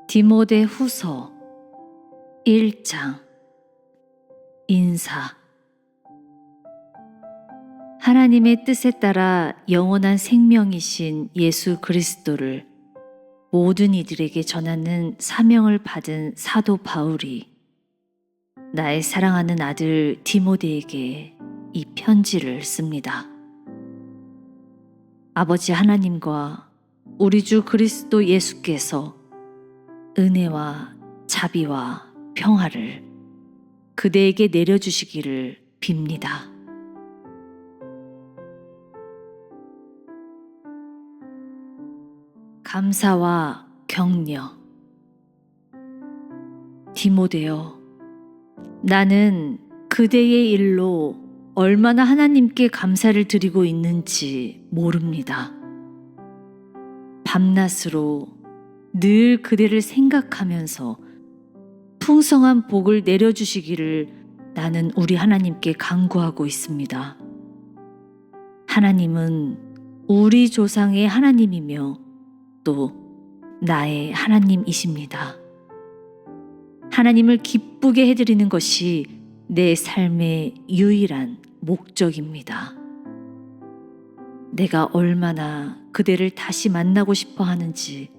디모데후서 1장. 인사. 하나님의 뜻에 따라 영원한 생명이신 예수 그리스도를 모든 이들에게 전하는 사명을 받은 사도 바울이 나의 사랑하는 아들 디모데에게 이 편지를 씁니다. 아버지 하나님과 우리 주 그리스도 예수께서 은혜와 자비와 평화를 그대에게 내려주시기를 빕니다. 감사와 격려. 디모데여, 나는 그대의 일로 얼마나 하나님께 감사를 드리고 있는지 모릅니다. 밤낮으로 늘 그대를 생각하면서 풍성한 복을 내려주시기를 나는 우리 하나님께 간구하고 있습니다. 하나님은 우리 조상의 하나님이며 또 나의 하나님이십니다. 하나님을 기쁘게 해드리는 것이 내 삶의 유일한 목적입니다. 내가 얼마나 그대를 다시 만나고 싶어 하는지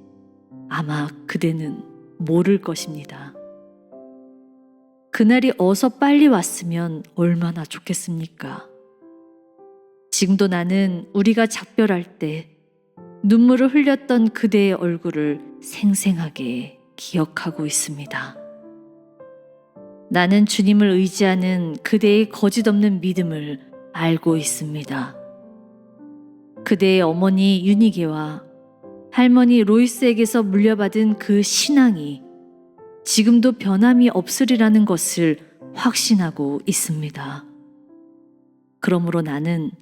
아마 그대는 모를 것입니다. 그날이 어서 빨리 왔으면 얼마나 좋겠습니까? 지금도 나는 우리가 작별할 때 눈물을 흘렸던 그대의 얼굴을 생생하게 기억하고 있습니다. 나는 주님을 의지하는 그대의 거짓없는 믿음을 알고 있습니다. 그대의 어머니 유니게와 할머니 로이스에게서 물려받은 그 신앙이 지금도 변함이 없으리라는 것을 확신하고 있습니다. 그러므로 나는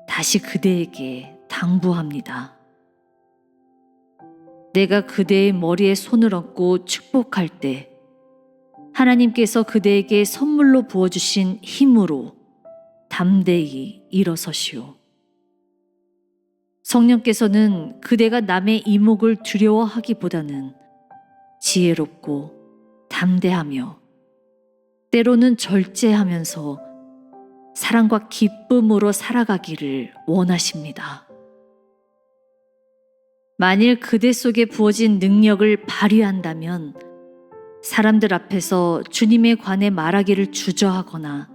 다시 그대에게 당부합니다. 내가 그대의 머리에 손을 얹고 축복할 때 하나님께서 그대에게 선물로 부어주신 힘으로 담대히 일어서시오. 성령께서는 그대가 남의 이목을 두려워하기보다는 지혜롭고 담대하며 때로는 절제하면서 사랑과 기쁨으로 살아가기를 원하십니다. 만일 그대 속에 부어진 능력을 발휘한다면 사람들 앞에서 주님에 관해 말하기를 주저하거나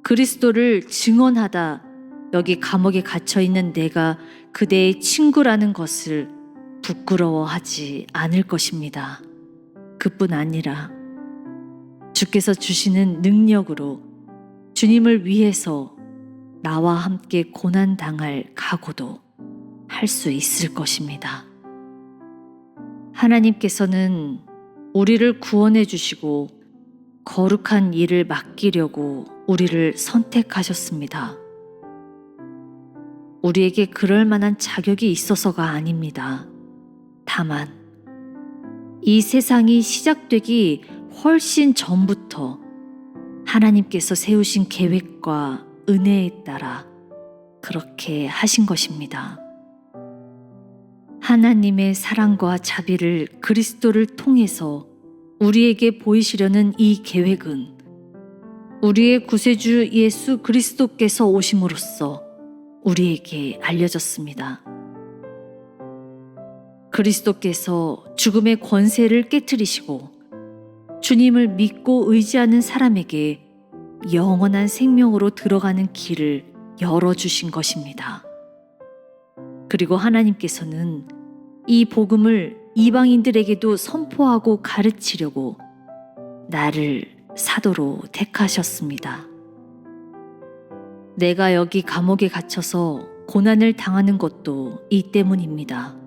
그리스도를 증언하다 여기 감옥에 갇혀있는 내가 그대의 친구라는 것을 부끄러워하지 않을 것입니다. 그뿐 아니라 주께서 주시는 능력으로 주님을 위해서 나와 함께 고난당할 각오도 할 수 있을 것입니다. 하나님께서는 우리를 구원해 주시고 거룩한 일을 맡기려고 우리를 선택하셨습니다. 우리에게 그럴 만한 자격이 있어서가 아닙니다. 다만 이 세상이 시작되기 훨씬 전부터 하나님께서 세우신 계획과 은혜에 따라 그렇게 하신 것입니다. 하나님의 사랑과 자비를 그리스도를 통해서 우리에게 보이시려는 이 계획은 우리의 구세주 예수 그리스도께서 오심으로써 우리에게 알려졌습니다. 그리스도께서 죽음의 권세를 깨트리시고 주님을 믿고 의지하는 사람에게 영원한 생명으로 들어가는 길을 열어주신 것입니다. 그리고 하나님께서는 이 복음을 이방인들에게도 선포하고 가르치려고 나를 사도로 택하셨습니다. 내가 여기 감옥에 갇혀서 고난을 당하는 것도 이 때문입니다.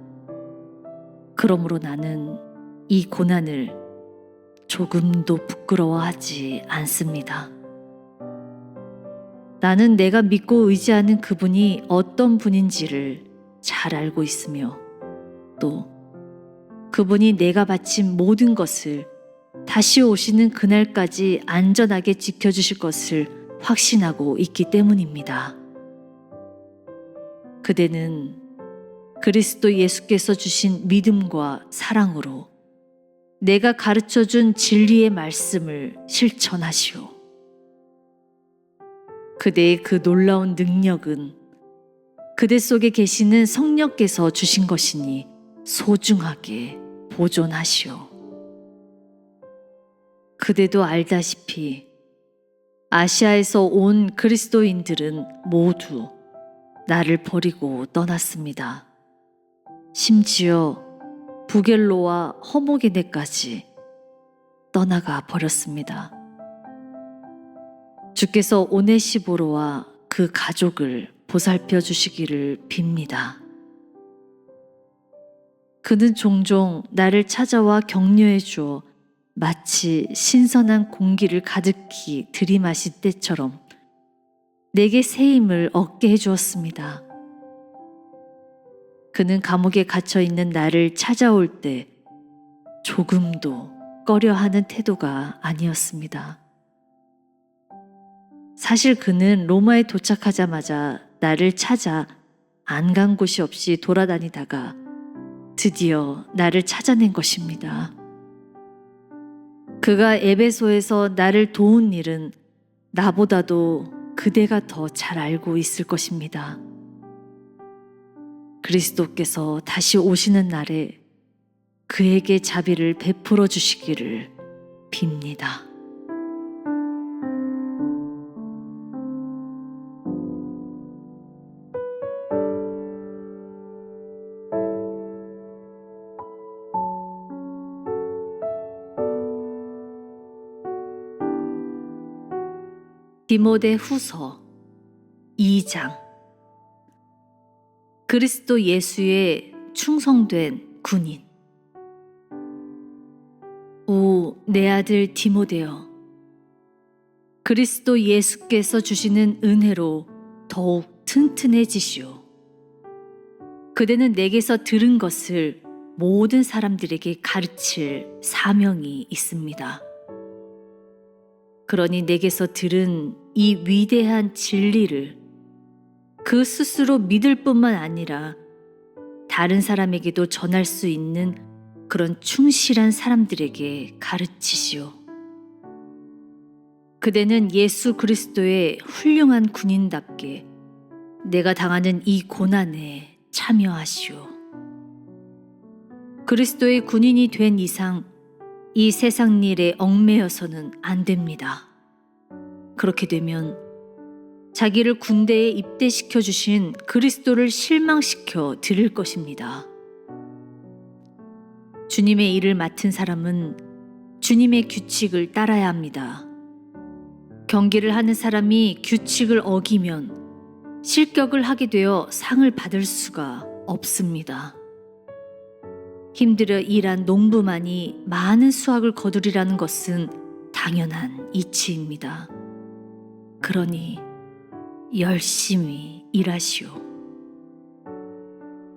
그러므로 나는 이 고난을 조금도 부끄러워하지 않습니다. 나는 내가 믿고 의지하는 그분이 어떤 분인지를 잘 알고 있으며 또 그분이 내가 바친 모든 것을 다시 오시는 그날까지 안전하게 지켜주실 것을 확신하고 있기 때문입니다. 그대는 그리스도 예수께서 주신 믿음과 사랑으로 내가 가르쳐준 진리의 말씀을 실천하시오. 그대의 그 놀라운 능력은 그대 속에 계시는 성령께서 주신 것이니 소중하게 보존하시오. 그대도 알다시피 아시아에서 온 그리스도인들은 모두 나를 버리고 떠났습니다. 심지어 부겔로와 허모게네까지 떠나가 버렸습니다. 주께서 오네시보로와 그 가족을 보살펴 주시기를 빕니다. 그는 종종 나를 찾아와 격려해 주어 마치 신선한 공기를 가득히 들이마실 때처럼 내게 새 힘을 얻게 해주었습니다. 그는 감옥에 갇혀 있는 나를 찾아올 때 조금도 꺼려하는 태도가 아니었습니다. 사실 그는 로마에 도착하자마자 나를 찾아 안 간 곳이 없이 돌아다니다가 드디어 나를 찾아낸 것입니다. 그가 에베소에서 나를 도운 일은 나보다도 그대가 더 잘 알고 있을 것입니다. 그리스도께서 다시 오시는 날에 그에게 자비를 베풀어 주시기를 빕니다. 디모데 후서 2장. 그리스도 예수의 충성된 군인. 오, 내 아들 디모데여, 그리스도 예수께서 주시는 은혜로 더욱 튼튼해지시오. 그대는 내게서 들은 것을 모든 사람들에게 가르칠 사명이 있습니다. 그러니 내게서 들은 이 위대한 진리를 그 스스로 믿을 뿐만 아니라 다른 사람에게도 전할 수 있는 그런 충실한 사람들에게 가르치시오. 그대는 예수 그리스도의 훌륭한 군인답게 내가 당하는 이 고난에 참여하시오. 그리스도의 군인이 된 이상 이 세상 일에 얽매여서는 안 됩니다. 그렇게 되면 자기를 군대에 입대시켜 주신 그리스도를 실망시켜 드릴 것입니다. 주님의 일을 맡은 사람은 주님의 규칙을 따라야 합니다. 경기를 하는 사람이 규칙을 어기면 실격을 하게 되어 상을 받을 수가 없습니다. 힘들어 일한 농부만이 많은 수확을 거두리라는 것은 당연한 이치입니다. 그러니 열심히 일하시오.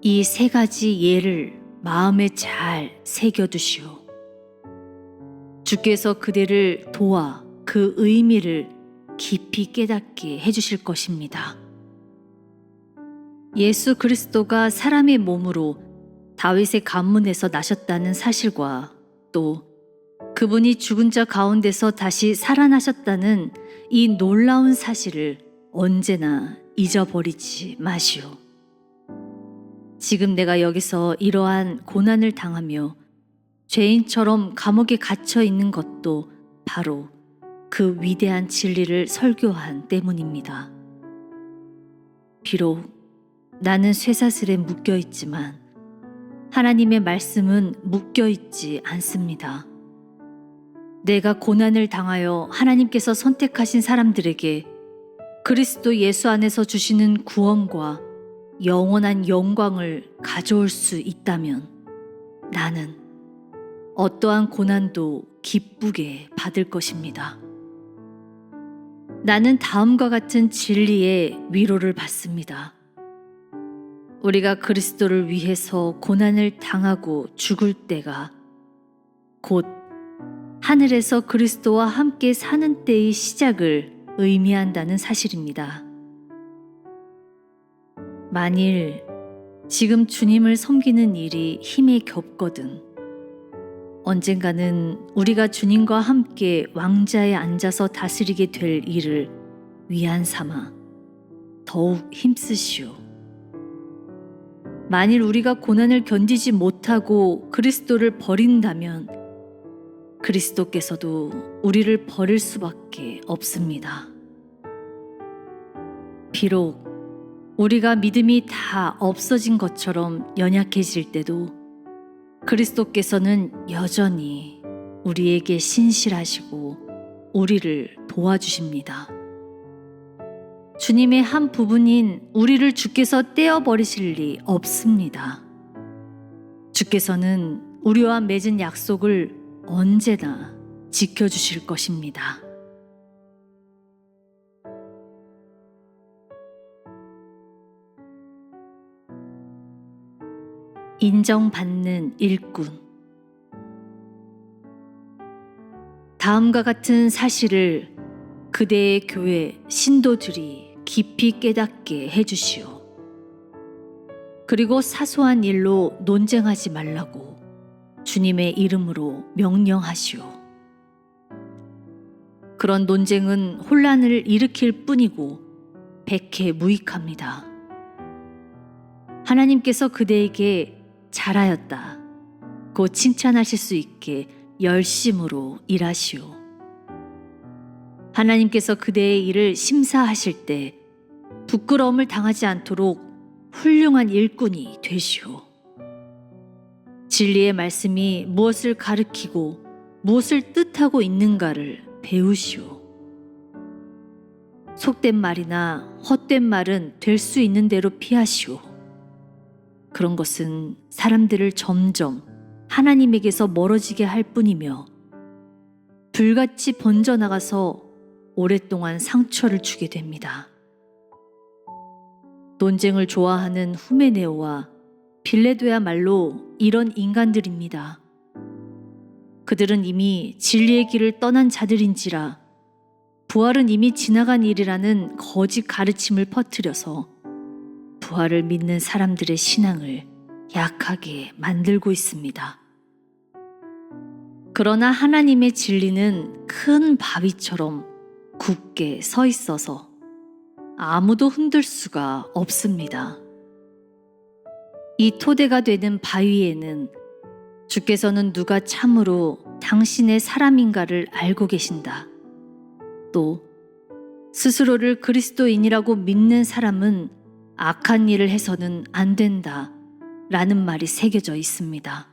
이 세 가지 예를 마음에 잘 새겨두시오. 주께서 그대를 도와 그 의미를 깊이 깨닫게 해주실 것입니다. 예수 그리스도가 사람의 몸으로 다윗의 가문에서 나셨다는 사실과 또 그분이 죽은 자 가운데서 다시 살아나셨다는 이 놀라운 사실을 언제나 잊어버리지 마시오. 지금 내가 여기서 이러한 고난을 당하며 죄인처럼 감옥에 갇혀 있는 것도 바로 그 위대한 진리를 설교한 때문입니다. 비록 나는 쇠사슬에 묶여 있지만 하나님의 말씀은 묶여 있지 않습니다. 내가 고난을 당하여 하나님께서 선택하신 사람들에게 그리스도 예수 안에서 주시는 구원과 영원한 영광을 가져올 수 있다면 나는 어떠한 고난도 기쁘게 받을 것입니다. 나는 다음과 같은 진리의 위로를 받습니다. 우리가 그리스도를 위해서 고난을 당하고 죽을 때가 곧 하늘에서 그리스도와 함께 사는 때의 시작을 의미한다는 사실입니다. 만일 지금 주님을 섬기는 일이 힘에 겹거든 언젠가는 우리가 주님과 함께 왕자에 앉아서 다스리게 될 일을 위안 삼아 더욱 힘쓰시오. 만일 우리가 고난을 견디지 못하고 그리스도를 버린다면 그리스도께서도 우리를 버릴 수밖에 없습니다. 비록 우리가 믿음이 다 없어진 것처럼 연약해질 때도 그리스도께서는 여전히 우리에게 신실하시고 우리를 도와주십니다. 주님의 한 부분인 우리를 주께서 떼어버리실 리 없습니다. 주께서는 우리와 맺은 약속을 언제나 지켜주실 것입니다. 인정받는 일꾼. 다음과 같은 사실을 그대의 교회 신도들이 깊이 깨닫게 해주시오. 그리고 사소한 일로 논쟁하지 말라고 주님의 이름으로 명령하시오. 그런 논쟁은 혼란을 일으킬 뿐이고 백해무익합니다. 하나님께서 그대에게 잘하였다 고 칭찬하실 수 있게 열심으로 일하시오. 하나님께서 그대의 일을 심사하실 때 부끄러움을 당하지 않도록 훌륭한 일꾼이 되시오. 진리의 말씀이 무엇을 가르치고 무엇을 뜻하고 있는가를 배우시오. 속된 말이나 헛된 말은 될 수 있는 대로 피하시오. 그런 것은 사람들을 점점 하나님에게서 멀어지게 할 뿐이며 불같이 번져나가서 오랫동안 상처를 주게 됩니다. 논쟁을 좋아하는 후메네오와 빌레도야말로 이런 인간들입니다. 그들은 이미 진리의 길을 떠난 자들인지라 부활은 이미 지나간 일이라는 거짓 가르침을 퍼뜨려서 부활을 믿는 사람들의 신앙을 약하게 만들고 있습니다. 그러나 하나님의 진리는 큰 바위처럼 굳게 서 있어서 아무도 흔들 수가 없습니다. 이 토대가 되는 바위에는 주께서는 누가 참으로 당신의 사람인가를 알고 계신다. 또 스스로를 그리스도인이라고 믿는 사람은 악한 일을 해서는 안 된다 라는 말이 새겨져 있습니다.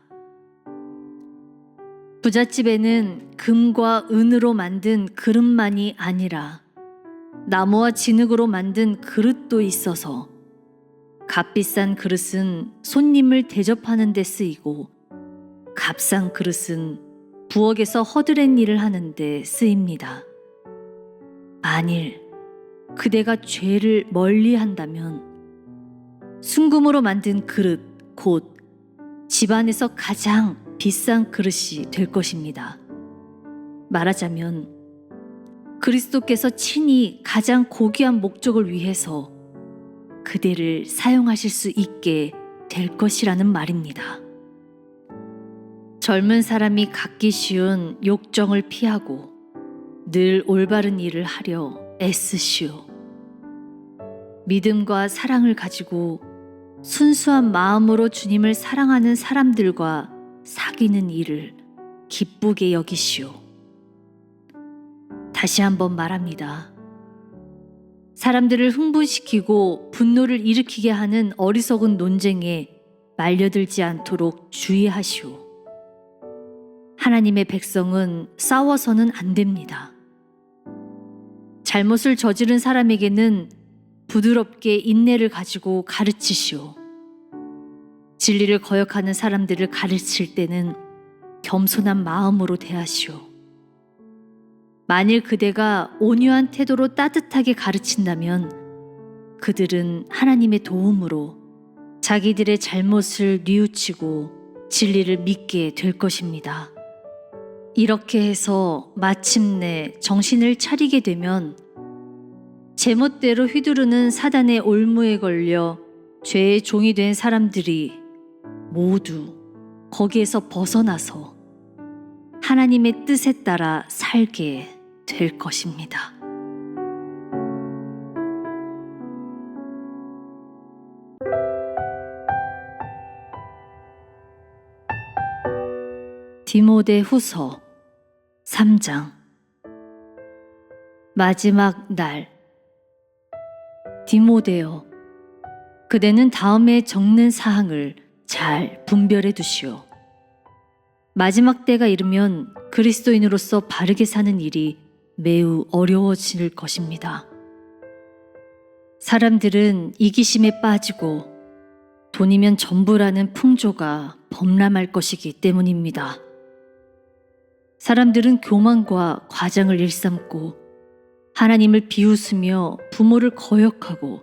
부잣집에는 금과 은으로 만든 그릇만이 아니라 나무와 진흙으로 만든 그릇도 있어서 값비싼 그릇은 손님을 대접하는 데 쓰이고 값싼 그릇은 부엌에서 허드렛 일을 하는 데 쓰입니다. 만일 그대가 죄를 멀리한다면 순금으로 만든 그릇, 곧 집안에서 가장 비싼 그릇이 될 것입니다. 말하자면 그리스도께서 친히 가장 고귀한 목적을 위해서 그대를 사용하실 수 있게 될 것이라는 말입니다. 젊은 사람이 갖기 쉬운 욕정을 피하고 늘 올바른 일을 하려 애쓰시오. 믿음과 사랑을 가지고 순수한 마음으로 주님을 사랑하는 사람들과 사귀는 일을 기쁘게 여기시오. 다시 한번 말합니다. 사람들을 흥분시키고 분노를 일으키게 하는 어리석은 논쟁에 말려들지 않도록 주의하시오. 하나님의 백성은 싸워서는 안 됩니다. 잘못을 저지른 사람에게는 부드럽게 인내를 가지고 가르치시오. 진리를 거역하는 사람들을 가르칠 때는 겸손한 마음으로 대하시오. 만일 그대가 온유한 태도로 따뜻하게 가르친다면 그들은 하나님의 도움으로 자기들의 잘못을 뉘우치고 진리를 믿게 될 것입니다. 이렇게 해서 마침내 정신을 차리게 되면 제멋대로 휘두르는 사단의 올무에 걸려 죄의 종이 된 사람들이 모두 거기에서 벗어나서 하나님의 뜻에 따라 살게 될 것입니다. 디모데후서 3장. 마지막 날. 디모데여, 그대는 다음에 적는 사항을 잘 분별해 두시오. 마지막 때가 이르면 그리스도인으로서 바르게 사는 일이 매우 어려워질 것입니다. 사람들은 이기심에 빠지고 돈이면 전부라는 풍조가 범람할 것이기 때문입니다. 사람들은 교만과 과장을 일삼고 하나님을 비웃으며 부모를 거역하고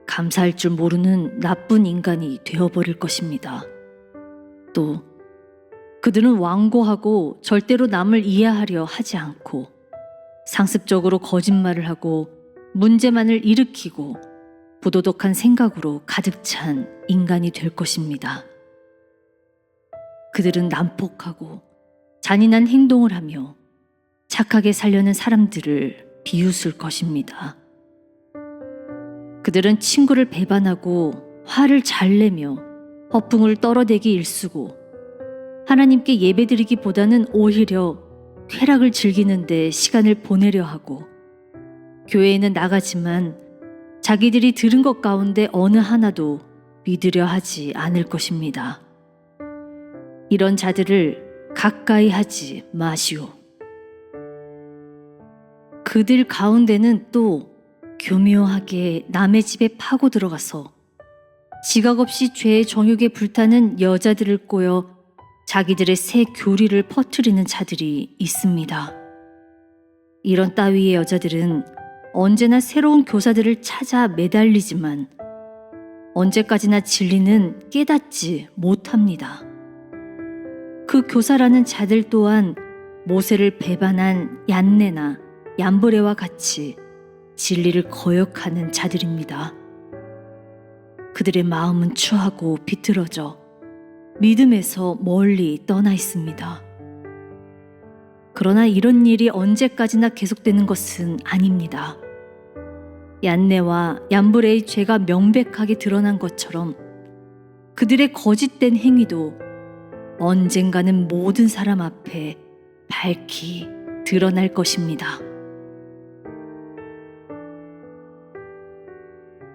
감사할 줄 모르는 나쁜 인간이 되어버릴 것입니다. 또 그들은 완고하고 절대로 남을 이해하려 하지 않고 상습적으로 거짓말을 하고 문제만을 일으키고 부도덕한 생각으로 가득 찬 인간이 될 것입니다. 그들은 난폭하고 잔인한 행동을 하며 착하게 살려는 사람들을 비웃을 것입니다. 그들은 친구를 배반하고 화를 잘 내며 허풍을 떨어대기 일쑤고 하나님께 예배드리기보다는 오히려 쾌락을 즐기는 데 시간을 보내려 하고 교회에는 나가지만 자기들이 들은 것 가운데 어느 하나도 믿으려 하지 않을 것입니다. 이런 자들을 가까이 하지 마시오. 그들 가운데는 또 교묘하게 남의 집에 파고 들어가서 지각 없이 죄의 정욕에 불타는 여자들을 꼬여 자기들의 새 교리를 퍼뜨리는 자들이 있습니다. 이런 따위의 여자들은 언제나 새로운 교사들을 찾아 매달리지만 언제까지나 진리는 깨닫지 못합니다. 그 교사라는 자들 또한 모세를 배반한 얀네나 얀브레와 같이 진리를 거역하는 자들입니다. 그들의 마음은 추하고 비틀어져 믿음에서 멀리 떠나 있습니다. 그러나 이런 일이 언제까지나 계속되는 것은 아닙니다. 얀네와 얀브레의 죄가 명백하게 드러난 것처럼 그들의 거짓된 행위도 언젠가는 모든 사람 앞에 밝히 드러날 것입니다.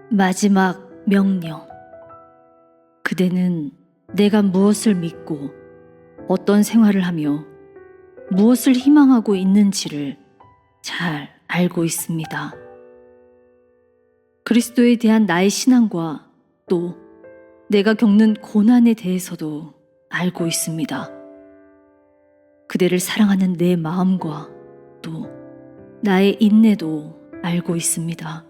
마지막 명령. 그대는 내가 무엇을 믿고 어떤 생활을 하며 무엇을 희망하고 있는지를 잘 알고 있습니다. 그리스도에 대한 나의 신앙과 또 내가 겪는 고난에 대해서도 알고 있습니다. 그대를 사랑하는 내 마음과 또 나의 인내도 알고 있습니다.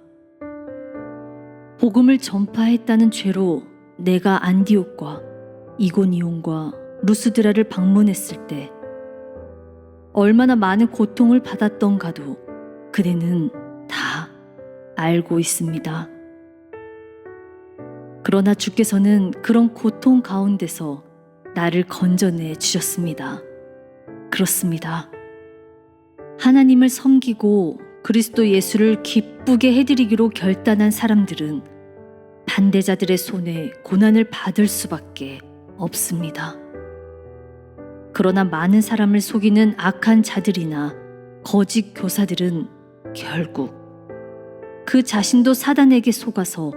복음을 전파했다는 죄로 내가 안디옥과 이고니온과 루스드라를 방문했을 때 얼마나 많은 고통을 받았던가도 그대는 다 알고 있습니다. 그러나 주께서는 그런 고통 가운데서 나를 건져내 주셨습니다. 그렇습니다. 하나님을 섬기고 그리스도 예수를 기쁘게 해드리기로 결단한 사람들은 반대자들의 손에 고난을 받을 수밖에 없습니다. 그러나 많은 사람을 속이는 악한 자들이나 거짓 교사들은 결국 그 자신도 사단에게 속아서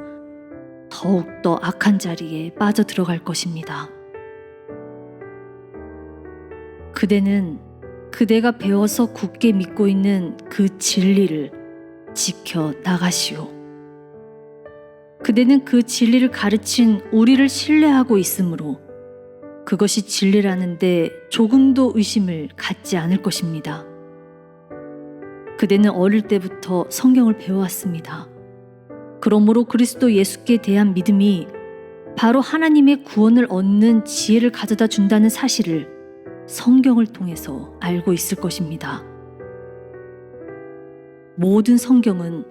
더욱더 악한 자리에 빠져들어갈 것입니다. 그대는 그대가 배워서 굳게 믿고 있는 그 진리를 지켜 나가시오. 그대는 그 진리를 가르친 우리를 신뢰하고 있으므로 그것이 진리라는데 조금도 의심을 갖지 않을 것입니다. 그대는 어릴 때부터 성경을 배워왔습니다. 그러므로 그리스도 예수께 대한 믿음이 바로 하나님의 구원을 얻는 지혜를 가져다 준다는 사실을 성경을 통해서 알고 있을 것입니다. 모든 성경은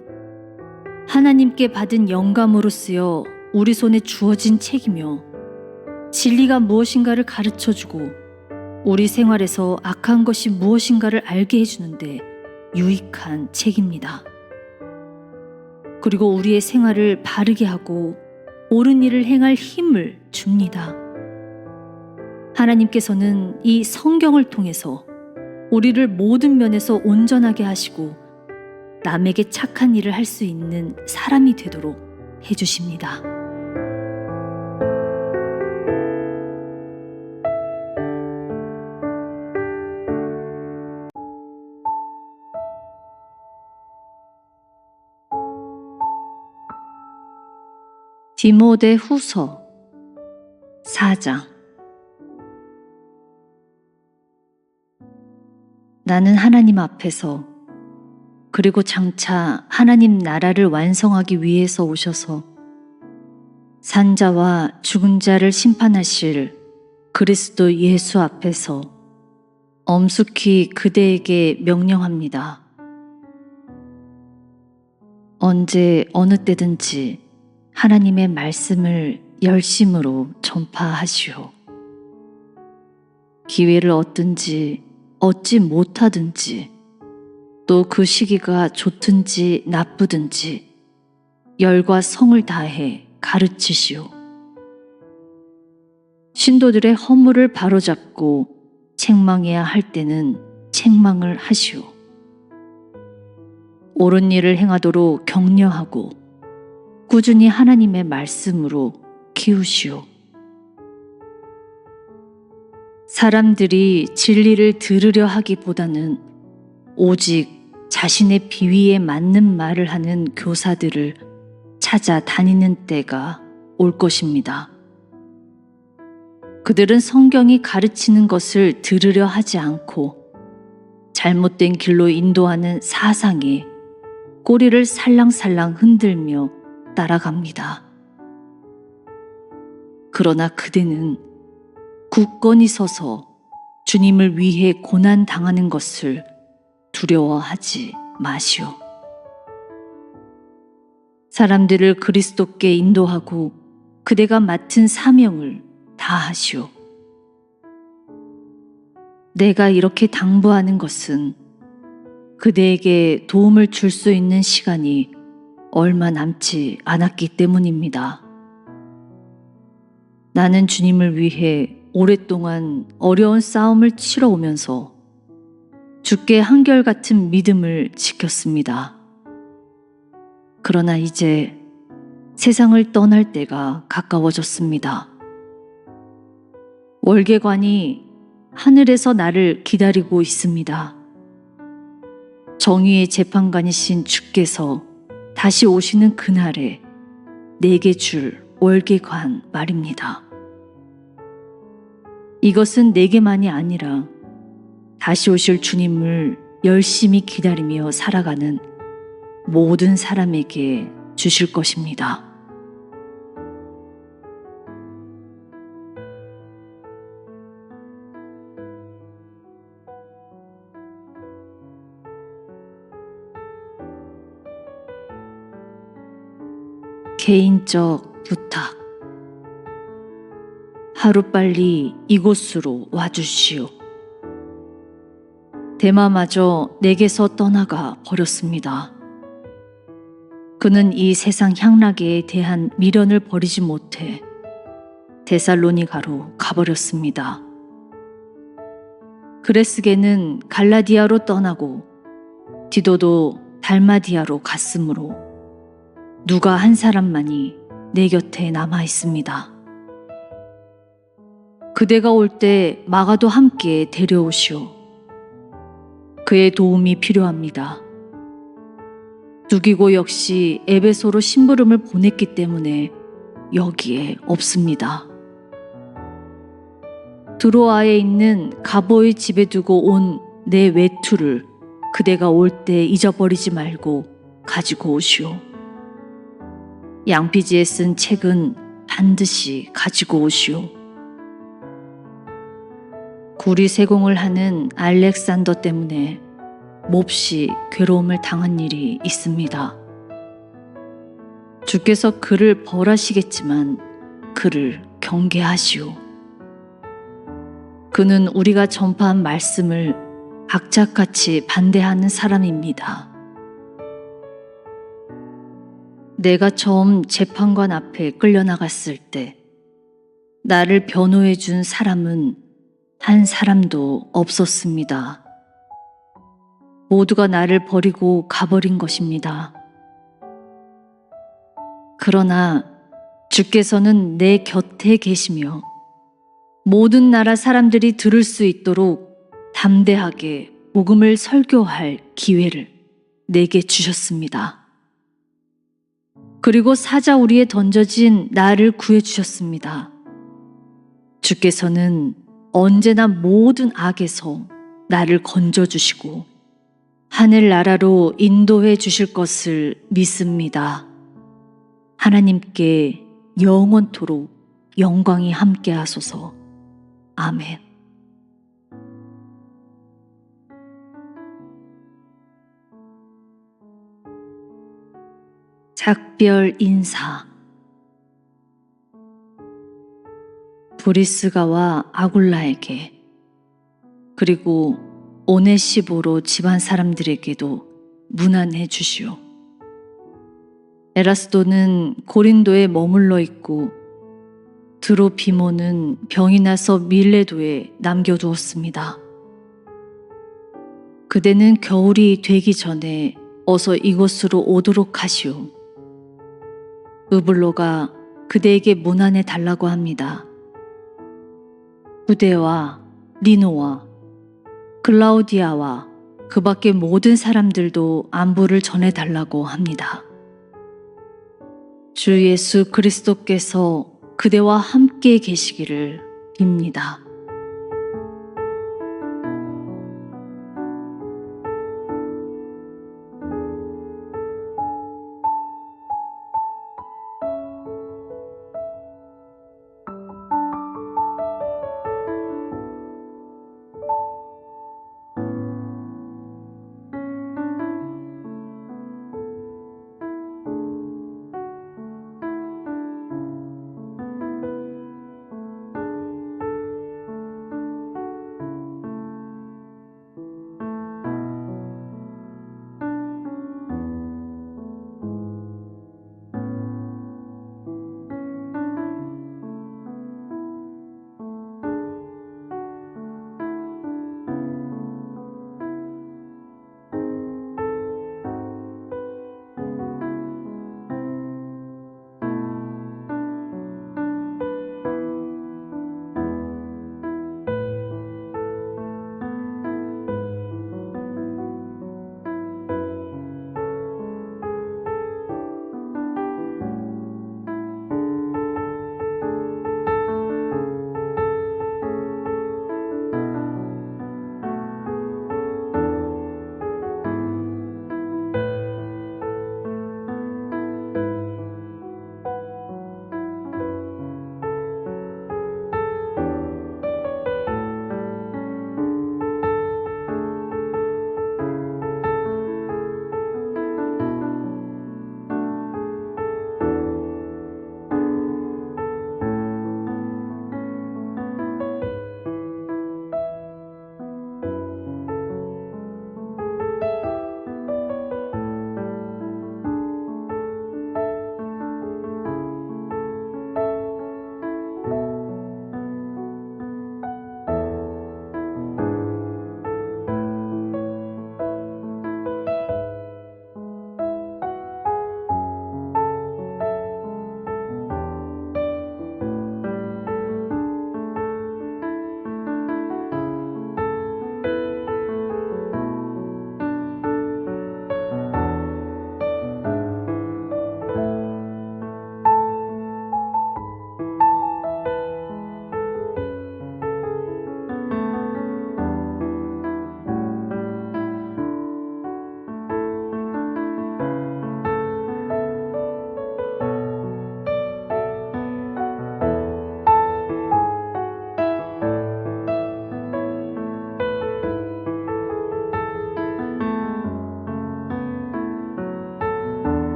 하나님께 받은 영감으로 쓰여 우리 손에 주어진 책이며 진리가 무엇인가를 가르쳐주고 우리 생활에서 악한 것이 무엇인가를 알게 해주는데 유익한 책입니다. 그리고 우리의 생활을 바르게 하고 옳은 일을 행할 힘을 줍니다. 하나님께서는 이 성경을 통해서 우리를 모든 면에서 온전하게 하시고 남에게 착한 일을 할 수 있는 사람이 되도록 해주십니다. 디모데후서 4장. 나는 하나님 앞에서 그리고 장차 하나님 나라를 완성하기 위해서 오셔서 산자와 죽은 자를 심판하실 그리스도 예수 앞에서 엄숙히 그대에게 명령합니다. 언제 어느 때든지 하나님의 말씀을 열심으로 전파하시오. 기회를 얻든지 얻지 못하든지 또 그 시기가 좋든지 나쁘든지 열과 성을 다해 가르치시오. 신도들의 허물을 바로잡고 책망해야 할 때는 책망을 하시오. 옳은 일을 행하도록 격려하고 꾸준히 하나님의 말씀으로 키우시오. 사람들이 진리를 들으려 하기보다는 오직 자신의 비위에 맞는 말을 하는 교사들을 찾아다니는 때가 올 것입니다. 그들은 성경이 가르치는 것을 들으려 하지 않고 잘못된 길로 인도하는 사상에 꼬리를 살랑살랑 흔들며 따라갑니다. 그러나 그대는 굳건히 서서 주님을 위해 고난 당하는 것을 두려워하지 마시오. 사람들을 그리스도께 인도하고 그대가 맡은 사명을 다하시오. 내가 이렇게 당부하는 것은 그대에게 도움을 줄 수 있는 시간이 얼마 남지 않았기 때문입니다. 나는 주님을 위해 오랫동안 어려운 싸움을 치러 오면서 주께 한결같은 믿음을 지켰습니다. 그러나 이제 세상을 떠날 때가 가까워졌습니다. 월계관이 하늘에서 나를 기다리고 있습니다. 정의의 재판관이신 주께서 다시 오시는 그날에 내게 줄 월계관 말입니다. 이것은 내게만이 아니라 다시 오실 주님을 열심히 기다리며 살아가는 모든 사람에게 주실 것입니다. 개인적 부탁. 하루빨리 이곳으로 와주시오. 데마마저 내게서 떠나가 버렸습니다. 그는 이 세상 향락에 대한 미련을 버리지 못해 데살로니가로 가버렸습니다. 그레스게는 갈라디아로 떠나고 디도도 달마디아로 갔으므로 누가 한 사람만이 내 곁에 남아 있습니다. 그대가 올 때 마가도 함께 데려오시오. 그의 도움이 필요합니다. 두기고 역시 에베소로 심부름을 보냈기 때문에 여기에 없습니다. 드로아에 있는 가보의 집에 두고 온 내 외투를 그대가 올 때 잊어버리지 말고 가지고 오시오. 양피지에 쓴 책은 반드시 가지고 오시오. 구리 세공을 하는 알렉산더 때문에 몹시 괴로움을 당한 일이 있습니다. 주께서 그를 벌하시겠지만 그를 경계하시오. 그는 우리가 전파한 말씀을 악착같이 반대하는 사람입니다. 내가 처음 재판관 앞에 끌려나갔을 때 나를 변호해 준 사람은 한 사람도 없었습니다. 모두가 나를 버리고 가버린 것입니다. 그러나 주께서는 내 곁에 계시며 모든 나라 사람들이 들을 수 있도록 담대하게 복음을 설교할 기회를 내게 주셨습니다. 그리고 사자우리에 던져진 나를 구해주셨습니다. 주께서는 언제나 모든 악에서 나를 건져주시고 하늘나라로 인도해 주실 것을 믿습니다. 하나님께 영원토록 영광이 함께하소서. 아멘. 작별 인사. 브리스가와 아굴라에게 그리고 오네시보로 집안 사람들에게도 문안해 주시오. 에라스도는 고린도에 머물러 있고 드로피모는 병이 나서 밀레도에 남겨두었습니다. 그대는 겨울이 되기 전에 어서 이곳으로 오도록 하시오. 으블로가 그대에게 문안해 달라고 합니다. 부데와 리노와 클라우디아와 그 밖의 모든 사람들도 안부를 전해달라고 합니다. 주 예수 그리스도께서 그대와 함께 계시기를 빕니다.